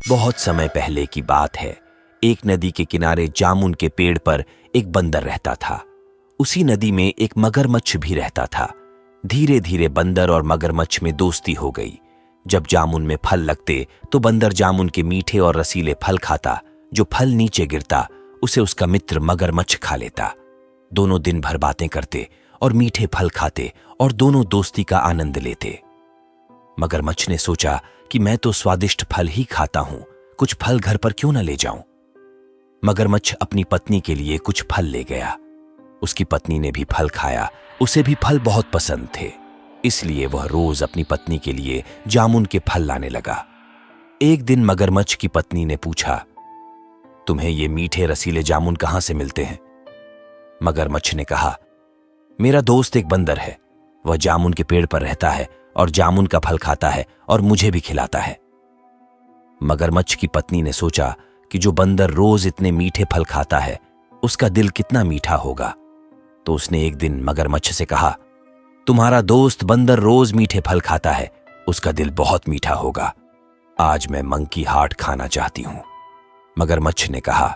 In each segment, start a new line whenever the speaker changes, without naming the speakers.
बहुत समय पहले की बात है। एक नदी के किनारे जामुन के पेड़ पर एक बंदर रहता था। उसी नदी में एक मगरमच्छ भी रहता था। धीरे धीरे बंदर और मगरमच्छ में दोस्ती हो गई। जब जामुन में फल लगते तो बंदर जामुन के मीठे और रसीले फल खाता। जो फल नीचे गिरता उसे उसका मित्र मगरमच्छ खा लेता। दोनों दिन भर बातें करते और मीठे फल खाते और दोनों दोस्ती का आनंद लेते। मगरमच्छ ने सोचा कि मैं तो स्वादिष्ट फल ही खाता हूं, कुछ फल घर पर क्यों न ले जाऊं। मगरमच्छ अपनी पत्नी के लिए कुछ फल ले गया। उसकी पत्नी ने भी फल खाया। उसे भी फल बहुत पसंद थे, इसलिए वह रोज अपनी पत्नी के लिए जामुन के फल लाने लगा। एक दिन मगरमच्छ की पत्नी ने पूछा, तुम्हें ये मीठे रसीले जामुन कहां से मिलते हैं? मगरमच्छ ने कहा, मेरा दोस्त एक बंदर है। वह जामुन के पेड़ पर रहता है और जामुन का फल खाता है और मुझे भी खिलाता है। मगरमच्छ की पत्नी ने सोचा कि जो बंदर रोज इतने मीठे फल खाता है उसका दिल कितना मीठा होगा। तो उसने एक दिन मगरमच्छ से कहा, तुम्हारा दोस्त बंदर रोज मीठे फल खाता है, उसका दिल बहुत मीठा होगा। आज मैं मंकी हार्ट खाना चाहती हूं। मगरमच्छ ने कहा,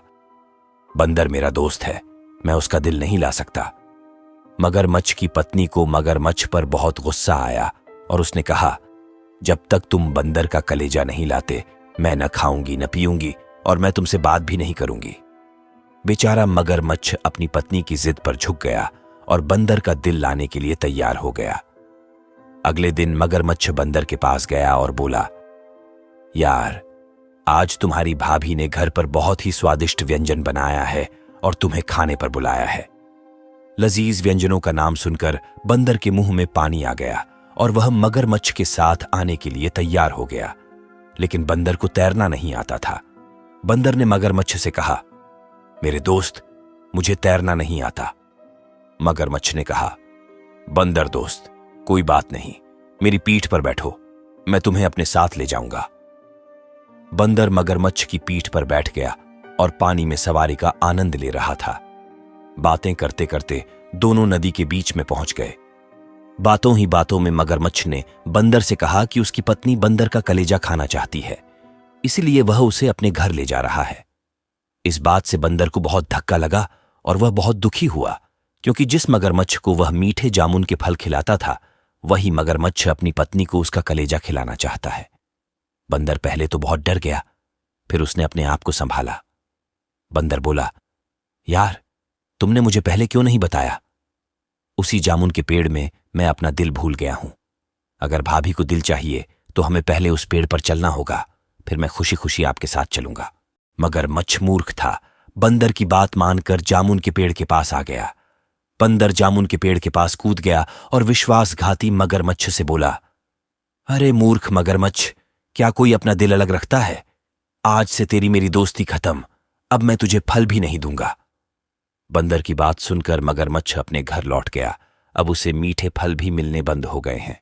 बंदर मेरा दोस्त है, मैं उसका दिल नहीं ला सकता। मगरमच्छ की पत्नी को मगरमच्छ पर बहुत गुस्सा आया और उसने कहा, जब तक तुम बंदर का कलेजा नहीं लाते मैं न खाऊंगी न पीऊंगी और मैं तुमसे बात भी नहीं करूंगी। बेचारा मगरमच्छ अपनी पत्नी की जिद पर झुक गया और बंदर का दिल लाने के लिए तैयार हो गया। अगले दिन मगरमच्छ बंदर के पास गया और बोला, यार, आज तुम्हारी भाभी ने घर पर बहुत ही स्वादिष्ट व्यंजन बनाया है और तुम्हें खाने पर बुलाया है। लजीज व्यंजनों का नाम सुनकर बंदर के मुंह में पानी आ गया और वह मगरमच्छ के साथ आने के लिए तैयार हो गया। लेकिन बंदर को तैरना नहीं आता था। बंदर ने मगरमच्छ से कहा, मेरे दोस्त, मुझे तैरना नहीं आता। मगरमच्छ ने कहा, बंदर दोस्त, कोई बात नहीं, मेरी पीठ पर बैठो, मैं तुम्हें अपने साथ ले जाऊंगा। बंदर मगरमच्छ की पीठ पर बैठ गया और पानी में सवारी का आनंद ले रहा था। बातें करते करते दोनों नदी के बीच में पहुंच गए। बातों ही बातों में मगरमच्छ ने बंदर से कहा कि उसकी पत्नी बंदर का कलेजा खाना चाहती है, इसलिए वह उसे अपने घर ले जा रहा है। इस बात से बंदर को बहुत धक्का लगा और वह बहुत दुखी हुआ, क्योंकि जिस मगरमच्छ को वह मीठे जामुन के फल खिलाता था वही मगरमच्छ अपनी पत्नी को उसका कलेजा खिलाना चाहता है। बंदर पहले तो बहुत डर गया, फिर उसने अपने आप को संभाला। बंदर बोला, यार, तुमने मुझे पहले क्यों नहीं बताया? उसी जामुन के पेड़ में मैं अपना दिल भूल गया हूं। अगर भाभी को दिल चाहिए तो हमें पहले उस पेड़ पर चलना होगा, फिर मैं खुशी खुशी आपके साथ चलूंगा। मगरमच्छ मूर्ख था। बंदर की बात मानकर जामुन के पेड़ के पास आ गया। बंदर जामुन के पेड़ के पास कूद गया और विश्वासघाती मगरमच्छ से बोला, अरे मूर्ख मगरमच्छ, क्या कोई अपना दिल अलग रखता है? आज से तेरी मेरी दोस्ती खत्म, अब मैं तुझे फल भी नहीं दूंगा। बंदर की बात सुनकर मगरमच्छ अपने घर लौट गया। अब उसे मीठे फल भी मिलने बंद हो गए हैं।